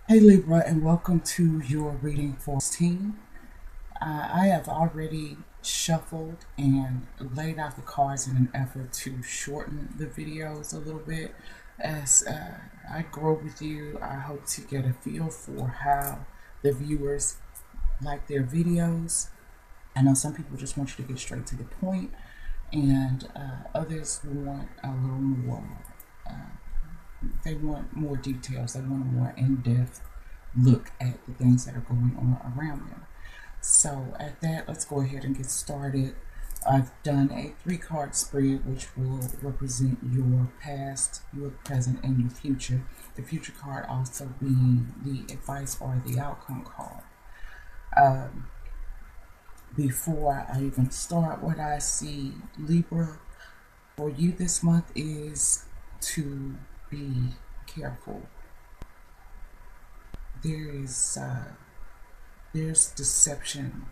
Hey Libra, and welcome to your reading for 16. I have already shuffled and laid out the cards in an effort to shorten the videos a little bit. As I grow with you, I hope to get a feel for how the viewers like their videos. I know some people just want you to get straight to the point, and others want a little more. They want more details. They want a more in-depth look at the things that are going on around them. So at that, let's go ahead and get started. I've done a 3-card spread which will represent your past, your present, and your future. The future card also being the advice or the outcome card. Before I even start, what I see, Libra, for you this month is to be careful. There's deception.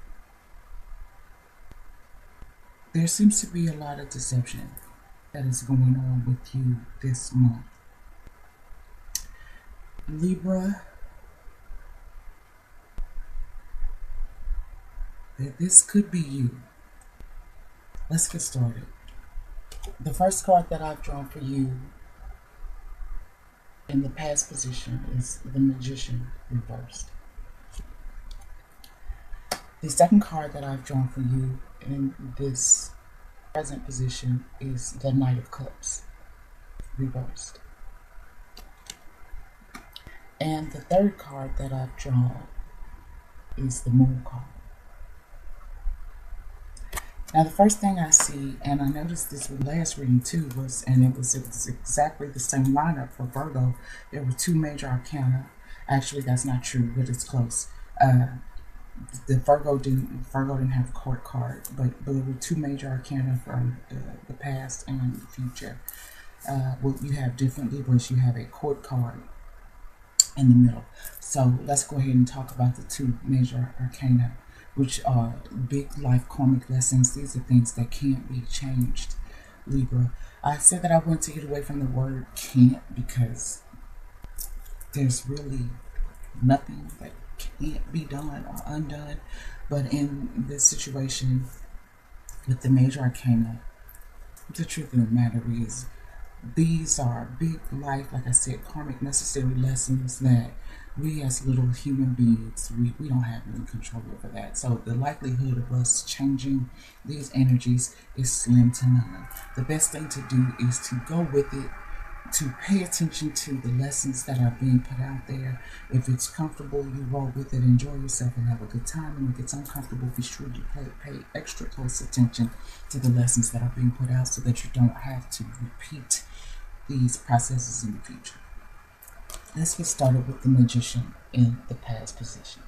There seems to be a lot of deception that is going on with you this month. Libra, this could be you. Let's get started. The first card that I've drawn for you in the past position is the Magician reversed. The second card that I've drawn for you in this present position is the Knight of Cups reversed. And the third card that I've drawn is the Moon card. Now, the first thing I see, and I noticed this with last reading too, was it was exactly the same lineup for Virgo. There were 2 major arcana. Actually, that's not true, but it's close. The Virgo didn't have a court card, but there were 2 major arcana from the past and the future. Well, you have different Libras. You have a court card in the middle. So let's go ahead and talk about the 2 major arcana, which are big life karmic lessons. These are things that can't be changed, Libra. I said that I want to get away from the word can't because there's really nothing that can't be done or undone. But in this situation with the major arcana, the truth of the matter is these are big life, like I said, karmic necessary lessons that we as little human beings, we don't have any control over that. So the likelihood of us changing these energies is slim to none. The best thing to do is to go with it, to pay attention to the lessons that are being put out there. If it's comfortable, you roll with it, enjoy yourself, and have a good time. And if it's uncomfortable, be sure you pay extra close attention to the lessons that are being put out so that you don't have to repeat these processes in the future. Let's get started with the Magician in the past position.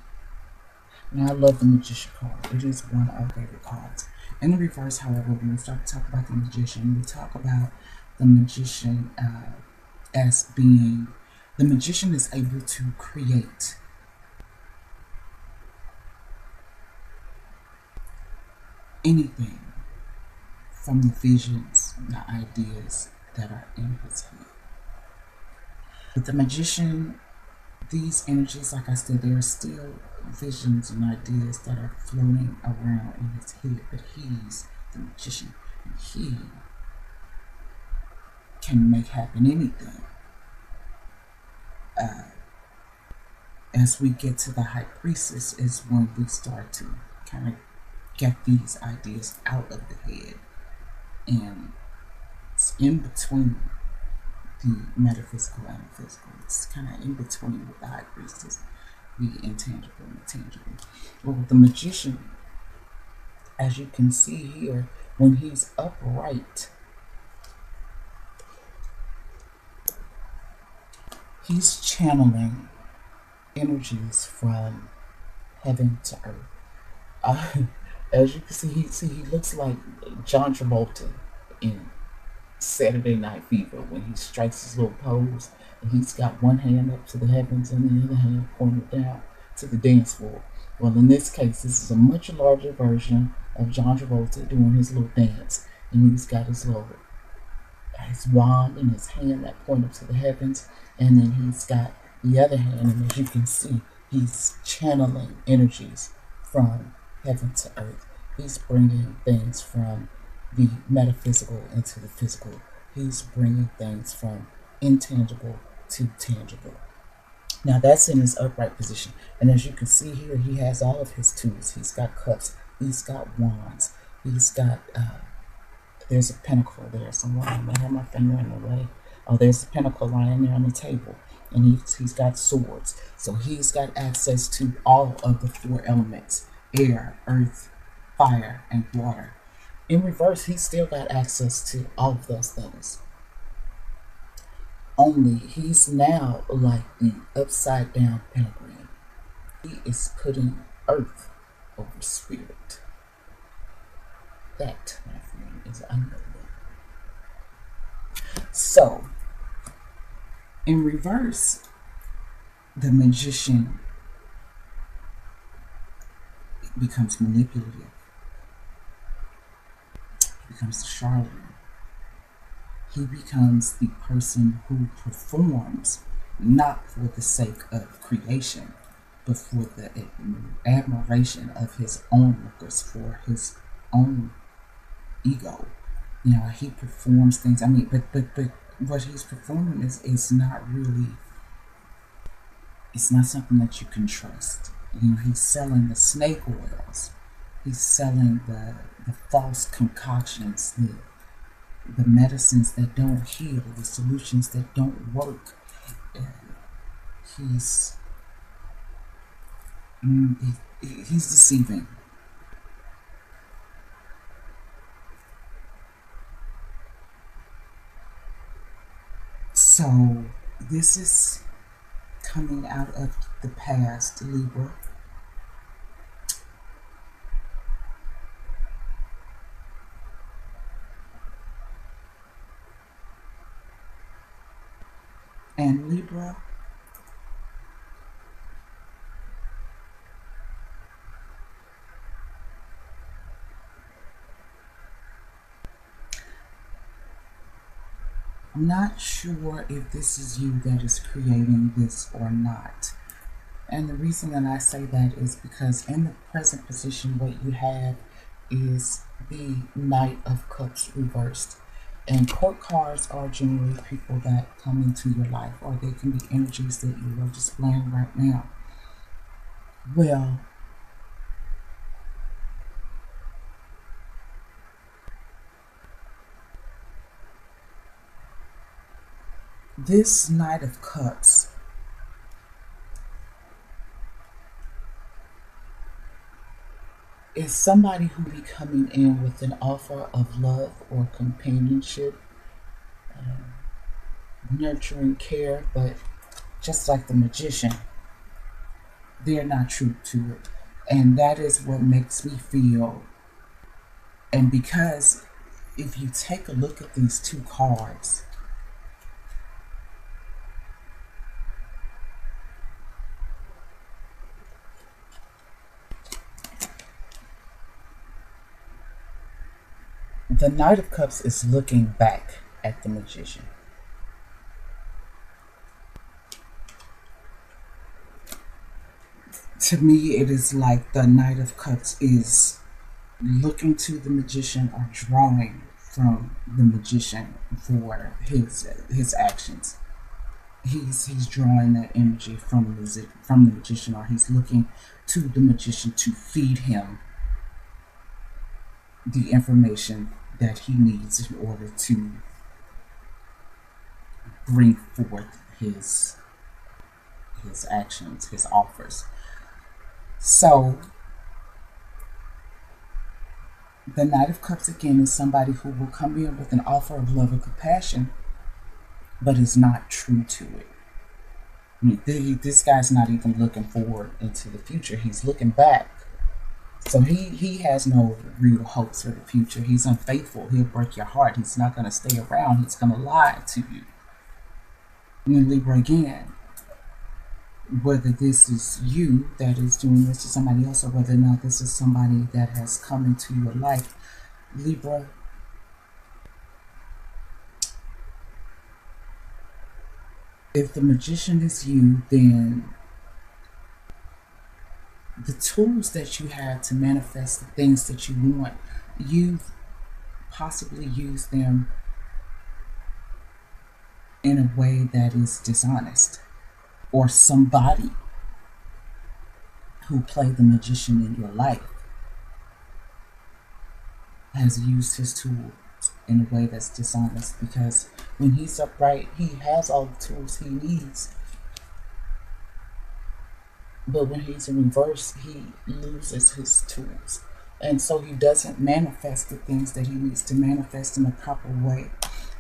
Now, I love the Magician card. It is one of my favorite cards. In the reverse, however, when we start to talk about the Magician, we talk about the Magician as being, the Magician is able to create anything from the visions, the ideas that are in his head. With the Magician, these energies, like I said, there are still visions and ideas that are floating around in his head, but he's the Magician, and he can make happen anything. As we get to the High Priestess is when we start to kind of get these ideas out of the head, and it's in between the metaphysical and the physical. It's kind of in between with the High Priestess, the intangible and the tangible. Well, with the Magician, as you can see here, when he's upright, he's channeling energies from heaven to earth. As you can see, he looks like John Travolta in Saturday Night Fever when he strikes his little pose and he's got one hand up to the heavens and the other hand pointed down to the dance floor. Well, in this case, this is a much larger version of John Travolta doing his little dance, and he's got his wand in his hand that point up to the heavens, and then he's got the other hand, and as you can see, he's channeling energies from heaven to earth. He's bringing things from the metaphysical into the physical. He's bringing things from intangible to tangible. Now that's in his upright position. And as you can see here, he has all of his tools. He's got cups. He's got wands. He's got, there's a pentacle there. Someone, I may have my finger in the way. Oh, there's a pentacle lying there on the table. And he's got swords. So he's got access to all of the four elements: air, earth, fire, and water. In reverse, he's still got access to all of those things. Only he's now like the upside down pentagram. He is putting earth over spirit. That, my friend, is unknown. So, in reverse, the magician becomes manipulative, becomes the charlatan. He becomes the person who performs not for the sake of creation, but for the admiration of his onlookers, for his own ego. You know, he performs things. I mean, but what he's performing is not really. It's not something that you can trust. You know, he's selling the snake oils. He's selling the false concoctions, the medicines that don't heal, the solutions that don't work. He's deceiving. So this is coming out of the past, Libra. And Libra, I'm not sure if this is you that is creating this or not. And the reason that I say that is because in the present position, what you have is the Knight of Cups reversed. And court cards are generally people that come into your life, or they can be energies that you are displaying right now. Well, this Knight of Cups is somebody who be coming in with an offer of love or companionship, nurturing care, but just like the magician, they're not true to it. And that is what makes me feel. And because if you take a look at these two cards, the Knight of Cups is looking back at the magician. To me, it is like the Knight of Cups is looking to the magician or drawing from the magician for his actions. He's drawing that energy from the magician, or he's looking to the magician to feed him the information that he needs in order to bring forth his actions, his offers. So the Knight of Cups again is somebody who will come in with an offer of love and compassion, but is not true to it. I mean, this guy's not even looking forward into the future. He's looking back. So he has no real hopes for the future. He's unfaithful. He'll break your heart. He's not going to stay around. He's going to lie to you. And then Libra again, whether this is you that is doing this to somebody else, or whether or not this is somebody that has come into your life, Libra, If the magician is you, then the tools that you have to manifest the things that you want, you've possibly used them in a way that is dishonest, or somebody who played the magician in your life has used his tools in a way that's dishonest, because when he's upright, he has all the tools he needs. But when he's in reverse, he loses his tools. And so he doesn't manifest the things that he needs to manifest in a proper way.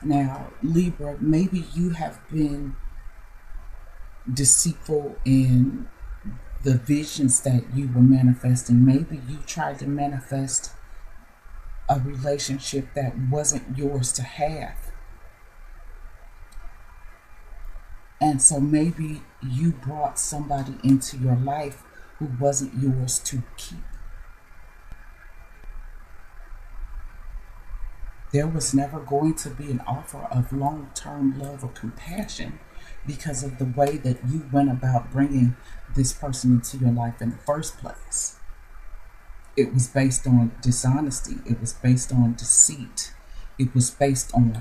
Now, Libra, maybe you have been deceitful in the visions that you were manifesting. Maybe you tried to manifest a relationship that wasn't yours to have. And so maybe you brought somebody into your life who wasn't yours to keep. There was never going to be an offer of long-term love or compassion because of the way that you went about bringing this person into your life in the first place. It was based on dishonesty. It was based on deceit. It was based on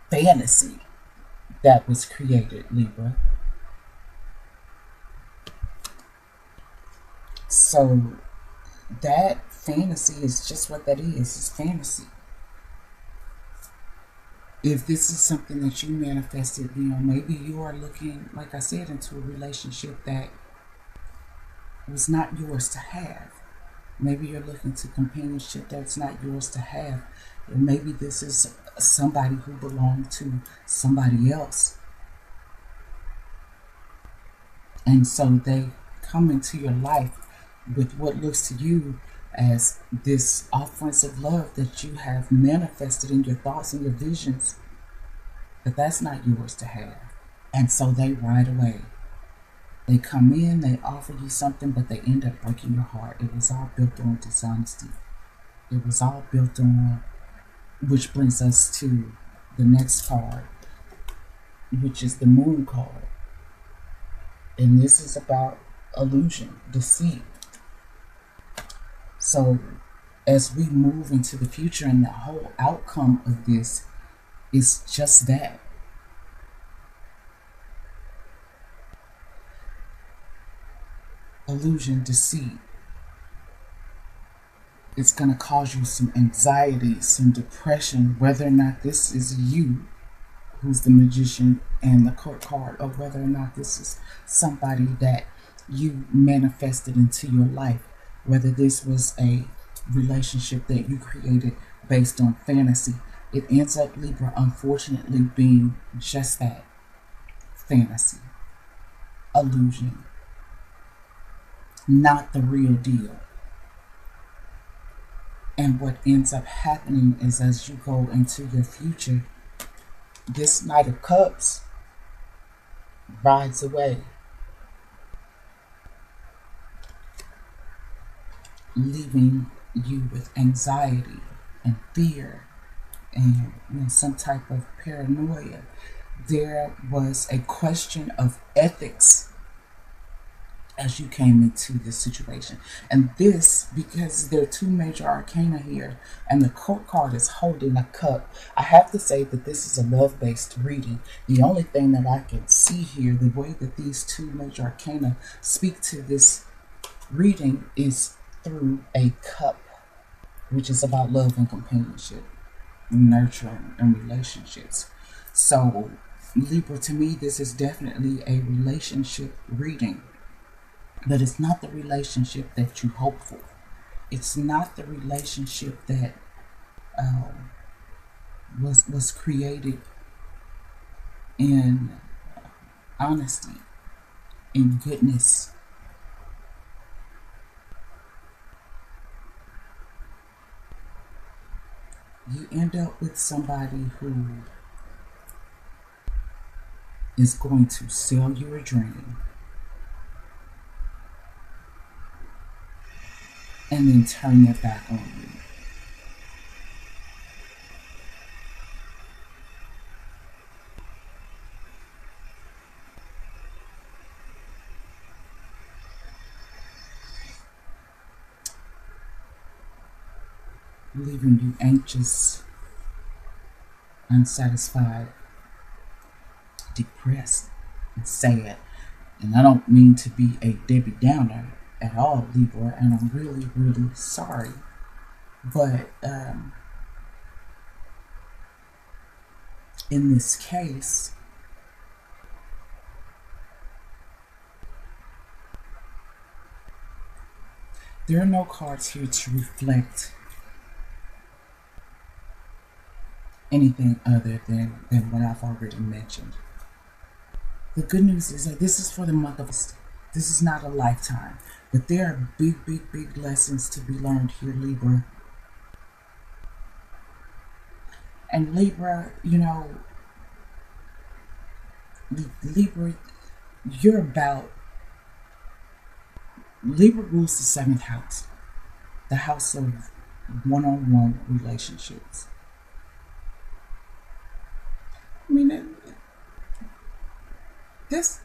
fantasy that was created, Libra. So that fantasy is just what that is. It's fantasy. If this is something that you manifested, maybe you are looking, like I said, into a relationship that was not yours to have. Maybe you're looking to companionship that's not yours to have. And maybe this is somebody who belonged to somebody else. And so they come into your life with what looks to you as this offensive love that you have manifested in your thoughts and your visions, but that's not yours to have. And so they ride away. They come in, they offer you something, but they end up breaking your heart. It was all built on dishonesty. It was all built on, which brings us to the next card, which is the Moon card. And this is about illusion, deceit. So as we move into the future, and the whole outcome of this is just that. Illusion, deceit. It's going to cause you some anxiety, some depression, whether or not this is you who's the magician and the court card, or whether or not this is somebody that you manifested into your life, whether this was a relationship that you created based on fantasy. It ends up, Libra, unfortunately being just that, fantasy, illusion, not the real deal. And what ends up happening is, as you go into your future, this Knight of Cups rides away, leaving you with anxiety and fear and some type of paranoia. There was a question of ethics as you came into this situation. And this, because there are two major arcana here, and the court card is holding a cup, I have to say that this is a love-based reading. The only thing that I can see here, the way that these two major arcana speak to this reading, is through a cup, which is about love and companionship, nurturing and relationships. So Libra, to me, this is definitely a relationship reading. But it's not the relationship that you hope for. It's not the relationship that was created in honesty, in goodness. You end up with somebody who is going to sell you a dream and then turn their back on you. leaving you anxious, unsatisfied, depressed, and sad. And I don't mean to be a Debbie Downer at all, Libra, and I'm really, really sorry. But in this case, there are no cards here to reflect anything other than what I've already mentioned. The good news is that this is for the month of August. This is not a lifetime, but there are big, big, big lessons to be learned here, Libra. And Libra, Libra, you're about, Libra rules the seventh house, the house of one-on-one relationships. I mean, this,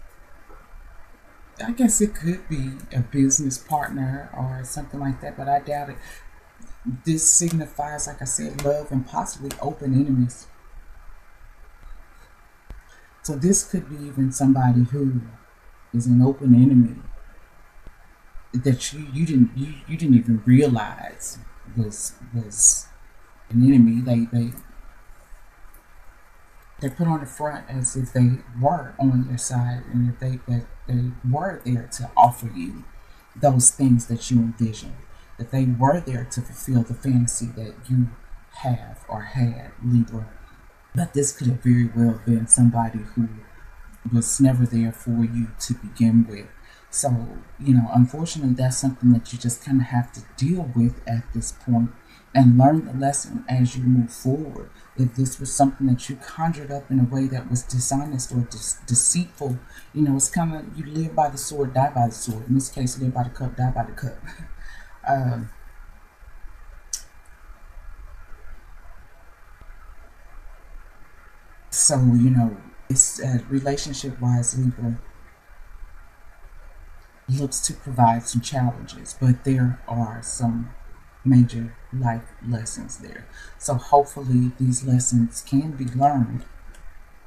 I guess it could be a business partner or something like that, but I doubt it. This signifies, like I said, love and possibly open enemies. So this could be even somebody who is an open enemy that you didn't even realize was an enemy. They put on the front as if they were on your side, and if they were there to offer you those things that you envision, that they were there to fulfill the fantasy that you have or had, Libra. But this could have very well been somebody who was never there for you to begin with. So, unfortunately, that's something that you just kind of have to deal with at this point and learn the lesson as you move forward. If this was something that you conjured up in a way that was dishonest or deceitful, it's kind of, you live by the sword, die by the sword. In this case, live by the cup, die by the cup. So, it's relationship-wise, Libra looks to provide some challenges, but there are some major life lessons there. So hopefully these lessons can be learned,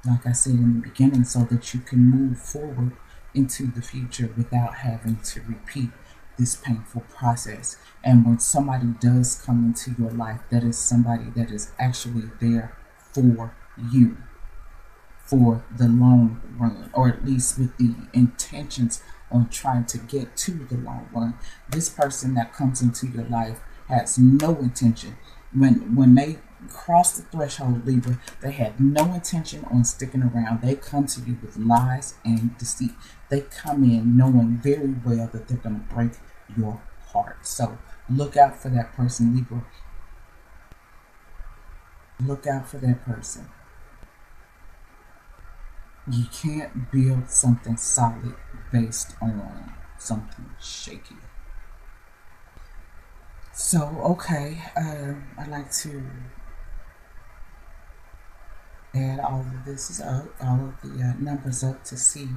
like I said in the beginning, so that you can move forward into the future without having to repeat this painful process. And when somebody does come into your life, that is somebody that is actually there for you for the long run, or at least with the intentions on trying to get to the long run. This person that comes into your life has no intention. When they cross the threshold, Libra, they had no intention on sticking around. They come to you with lies and deceit. They come in knowing very well that they're going to break your heart. So look out for that person, Libra. Look out for that person. You can't build something solid based on something shaky. So, okay, I'd like to add all of this up, all of the numbers up to see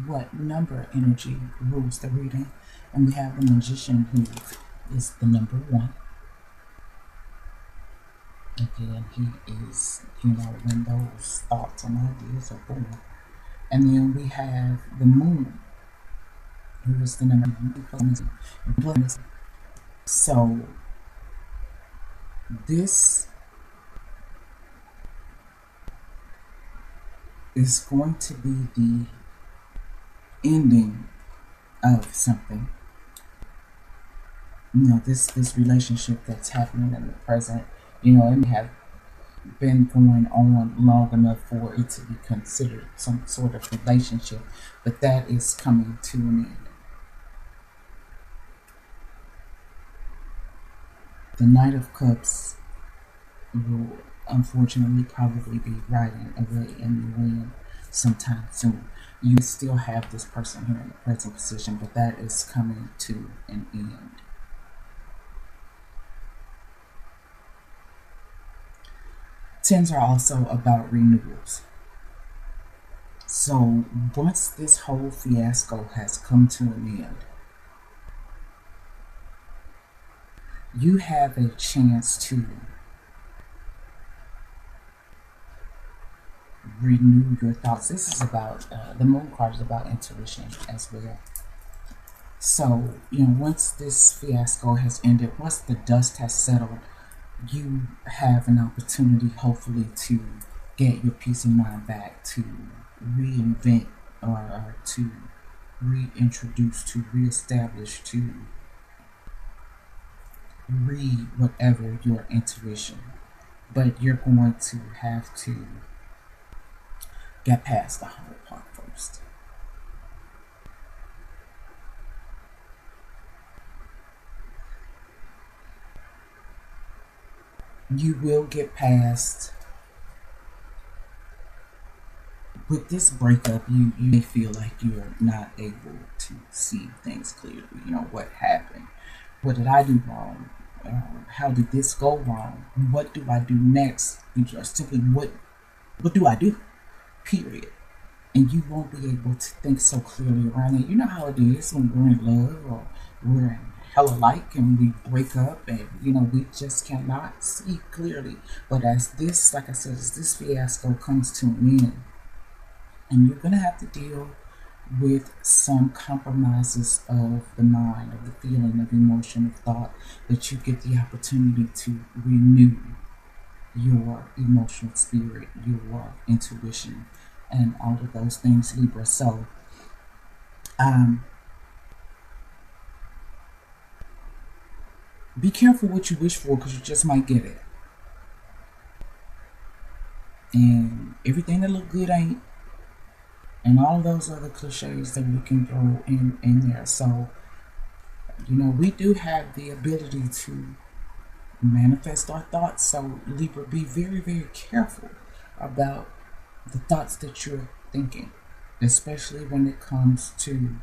what number energy rules the reading. And we have the Magician, who is the number 1. Again, he is, when those thoughts and ideas are born. And then we have the Moon, who is the number 1. So this is going to be the ending of something. This relationship that's happening in the present, it may have been going on long enough for it to be considered some sort of relationship, but that is coming to an end. The Knight of Cups will unfortunately probably be riding away in the wind sometime soon. You still have this person here in the present position, but that is coming to an end. Tens are also about renewals. So once this whole fiasco has come to an end, you have a chance to renew your thoughts. This is about, the moon card is about intuition as well. So, once this fiasco has ended, once the dust has settled, you have an opportunity, hopefully, to get your peace of mind back, to reinvent, or to reintroduce, to reestablish, to whatever your intuition. But you're going to have to get past the hard part first. You will get past, with this breakup, you may feel like you're not able to see things clearly. What happened? What did I do wrong? How did this go wrong? What do I do next? Simply, what do I do? Period. And you won't be able to think so clearly around it. You know how it is when we're in love, or we're in hell alike, and we break up, and we just cannot see clearly. But as this, like I said, as this fiasco comes to an end, and you're gonna have to deal with some compromises of the mind, of the feeling, of emotion, of thought, that you get the opportunity to renew your emotional spirit, your intuition, and all of those things, Libra. So, be careful what you wish for, because you just might get it. And everything that look good ain't, and all those other cliches that we can throw in there. So, we do have the ability to manifest our thoughts. So, Libra, be very, very careful about the thoughts that you're thinking, especially when it comes to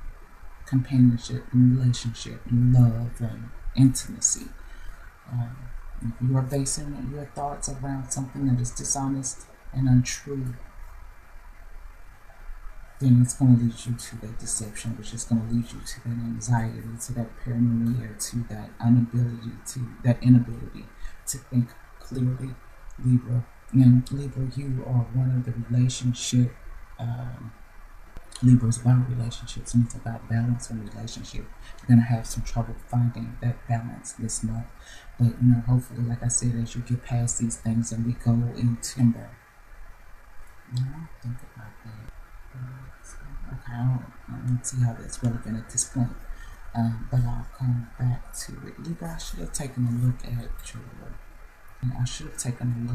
companionship and relationship and love and intimacy. If you are basing your thoughts around something that is dishonest and untrue, then it's going to lead you to that deception, which is going to lead you to that anxiety, to that paranoia, to that inability to think clearly, Libra. And Libra, you are one of the relationship. Libra is about relationships, and it's about balance in relationship. You're going to have some trouble finding that balance this month. But, hopefully, like I said, as you get past these things and we go in timber, think about that. Okay, I don't see how that's relevant at this point. But I'll come back to it. Libra, I should have taken a look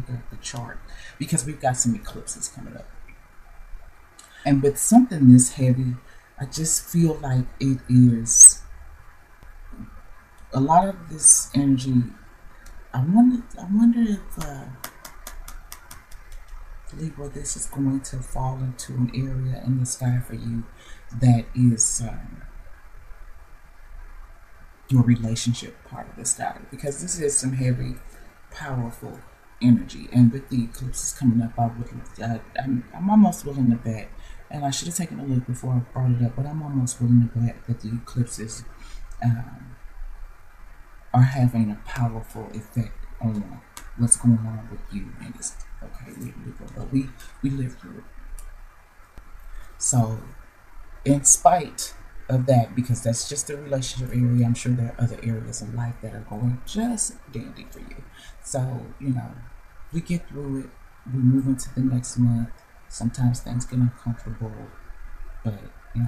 at the chart, because we've got some eclipses coming up. And with something this heavy, I just feel like it is a lot of this energy. I wonder if Libra, this is going to fall into an area in the sky for you that is your relationship part of the sky, because this is some heavy, powerful energy. And with the eclipses coming up, I'm almost willing to bet, and I should have taken a look before I brought it up, but I'm almost willing to bet that the eclipses are having a powerful effect on what's going on with you and this. Okay, but we live through it. So, in spite of that, because that's just the relationship area, I'm sure there are other areas of life that are going just dandy for you. So, we get through it. We move into the next month. Sometimes things get uncomfortable, but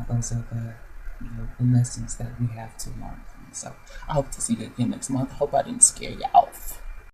those are the lessons that we have to learn from. So, I hope to see you again next month. Hope I didn't scare you off.